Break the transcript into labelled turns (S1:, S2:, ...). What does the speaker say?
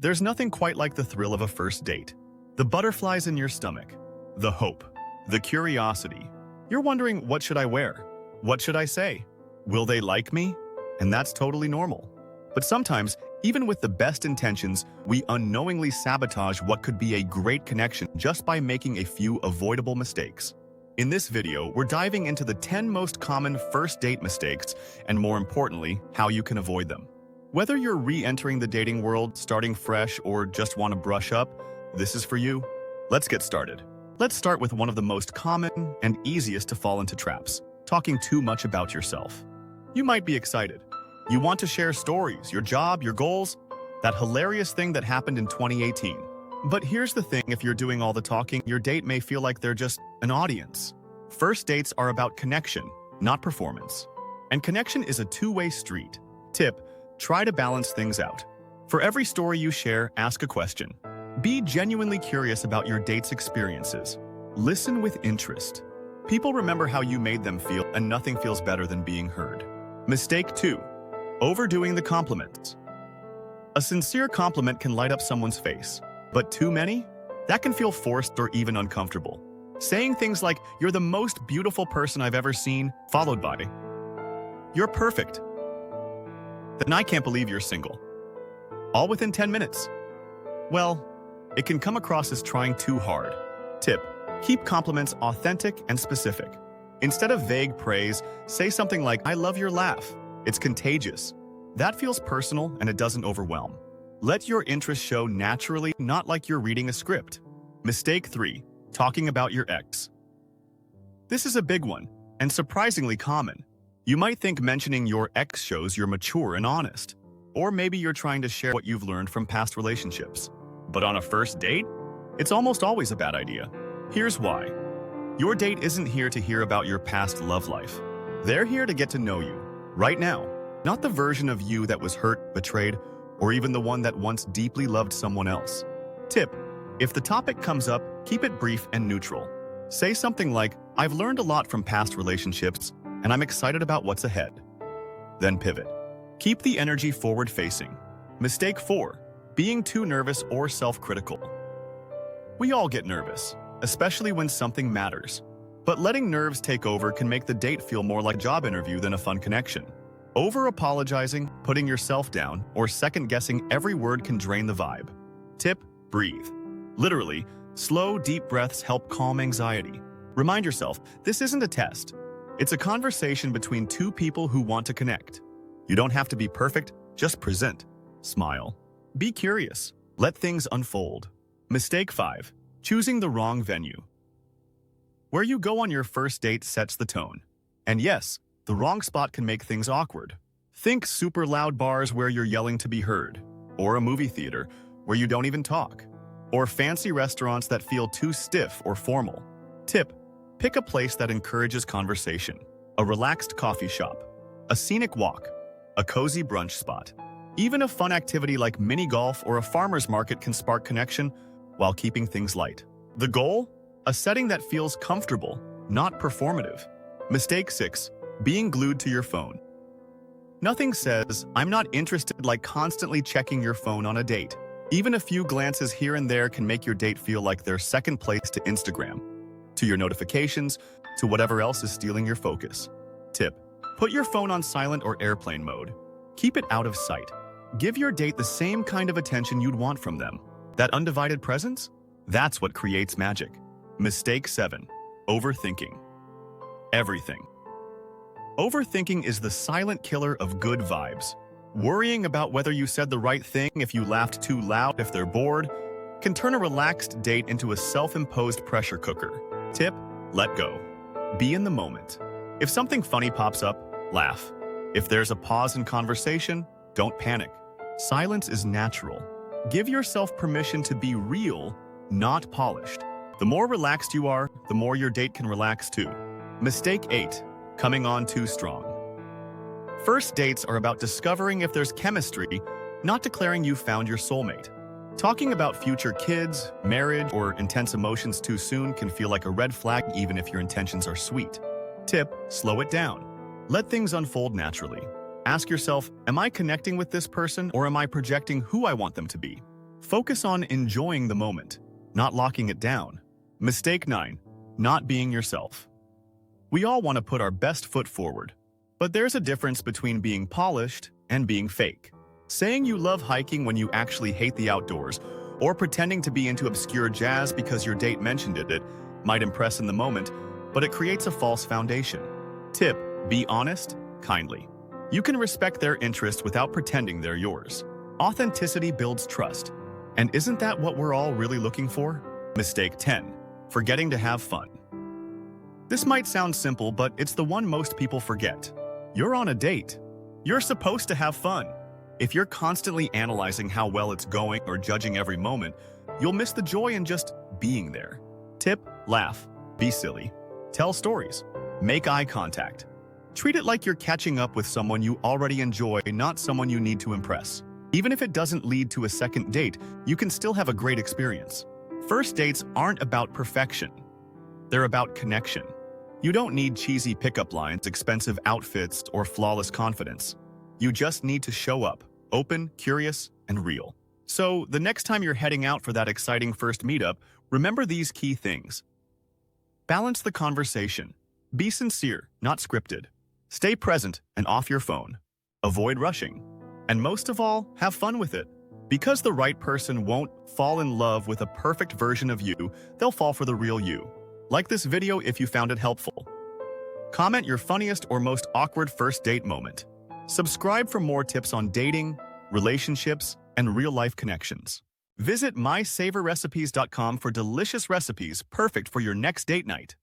S1: There's nothing quite like the thrill of a first date. The butterflies in your stomach, the hope, the curiosity. You're wondering, what should I wear? What should I say? Will they like me? And that's totally normal. But sometimes, even with the best intentions, we unknowingly sabotage what could be a great connection just by making a few avoidable mistakes. In this video, we're diving into the 10 most common first date mistakes and, more importantly, how you can avoid them. Whether you're re-entering the dating world, starting fresh, or just want to brush up, this is for you. Let's get started. Let's start with one of the most common and easiest to fall into traps: talking too much about yourself. You might be excited. You want to share stories, your job, your goals, that hilarious thing that happened in 2018. But here's the thing, if you're doing all the talking, your date may feel like they're just an audience. First dates are about connection, not performance. And connection is a two-way street. Tip: try to balance things out. For every story you share, ask a question. Be genuinely curious about your date's experiences. Listen with interest. People remember how you made them feel, and nothing feels better than being heard. Mistake 2. Overdoing the compliments. A sincere compliment can light up someone's face, but too many? That can feel forced or even uncomfortable. Saying things like, "You're the most beautiful person I've ever seen," followed by, "You're perfect. Then I can't believe you're single." All within 10 minutes. Well, it can come across as trying too hard. Tip: keep compliments authentic and specific. Instead of vague praise, say something like, "I love your laugh. It's contagious." That feels personal and it doesn't overwhelm. Let your interest show naturally, not like you're reading a script. Mistake 3. Talking about your ex. This is a big one, and surprisingly common. You might think mentioning your ex shows you're mature and honest. Or maybe you're trying to share what you've learned from past relationships. But on a first date, it's almost always a bad idea. Here's why. Your date isn't here to hear about your past love life. They're here to get to know you, right now. Not the version of you that was hurt, betrayed, or even the one that once deeply loved someone else. Tip: if the topic comes up, keep it brief and neutral. Say something like, "I've learned a lot from past relationships, and I'm excited about what's ahead." Then pivot. Keep the energy forward-facing. Mistake 4. Being too nervous or self-critical. We all get nervous, especially when something matters. But letting nerves take over can make the date feel more like a job interview than a fun connection. Over-apologizing, putting yourself down, or second-guessing every word can drain the vibe. Tip: breathe. Literally, slow, deep breaths help calm anxiety. Remind yourself, this isn't a test. It's a conversation between two people who want to connect. You don't have to be perfect, just present. Smile. Be curious. Let things unfold. Mistake 5. Choosing the wrong venue. Where you go on your first date sets the tone. And yes, the wrong spot can make things awkward. Think super loud bars where you're yelling to be heard, or a movie theater where you don't even talk, or fancy restaurants that feel too stiff or formal. Tip: pick a place that encourages conversation. A relaxed coffee shop, a scenic walk, a cozy brunch spot. Even a fun activity like mini golf or a farmer's market can spark connection while keeping things light. The goal? A setting that feels comfortable, not performative. Mistake 6. Being glued to your phone. Nothing says, "I'm not interested," like constantly checking your phone on a date. Even a few glances here and there can make your date feel like they're second place to Instagram, to your notifications, to whatever else is stealing your focus. Tip: put your phone on silent or airplane mode. Keep it out of sight. Give your date the same kind of attention you'd want from them. That undivided presence? That's what creates magic. Mistake 7. Overthinking. Everything. Overthinking is the silent killer of good vibes. Worrying about whether you said the right thing, if you laughed too loud, if they're bored, can turn a relaxed date into a self-imposed pressure cooker. Tip: let go. Be in the moment. If something funny pops up, laugh. If there's a pause in conversation, don't panic. Silence is natural. Give yourself permission to be real, not polished. The more relaxed you are, the more your date can relax too. Mistake 8. Coming on too strong. First dates are about discovering if there's chemistry, not declaring you found your soulmate. Talking about future kids, marriage, or intense emotions too soon can feel like a red flag even if your intentions are sweet. Tip: slow it down. Let things unfold naturally. Ask yourself, am I connecting with this person or am I projecting who I want them to be? Focus on enjoying the moment, not locking it down. Mistake 9. Not being yourself. We all want to put our best foot forward, but there's a difference between being polished and being fake. Saying you love hiking when you actually hate the outdoors, or pretending to be into obscure jazz because your date mentioned it might impress in the moment, but it creates a false foundation. Tip: be honest, kindly. You can respect their interest without pretending they're yours. Authenticity builds trust. And isn't that what we're all really looking for? Mistake 10. Forgetting to have fun. This might sound simple, but it's the one most people forget. You're on a date. You're supposed to have fun. If you're constantly analyzing how well it's going or judging every moment, you'll miss the joy in just being there. Tip: laugh, be silly, tell stories, make eye contact. Treat it like you're catching up with someone you already enjoy, not someone you need to impress. Even if it doesn't lead to a second date, you can still have a great experience. First dates aren't about perfection. They're about connection. You don't need cheesy pickup lines, expensive outfits, or flawless confidence. You just need to show up, open, curious, and real. So, the next time you're heading out for that exciting first meetup, remember these key things. Balance the conversation. Be sincere, not scripted. Stay present and off your phone. Avoid rushing. And most of all, have fun with it. Because the right person won't fall in love with a perfect version of you, they'll fall for the real you. Like this video if you found it helpful. Comment your funniest or most awkward first date moment. Subscribe for more tips on dating, relationships, and real-life connections. Visit mysavorrecipes.com for delicious recipes perfect for your next date night.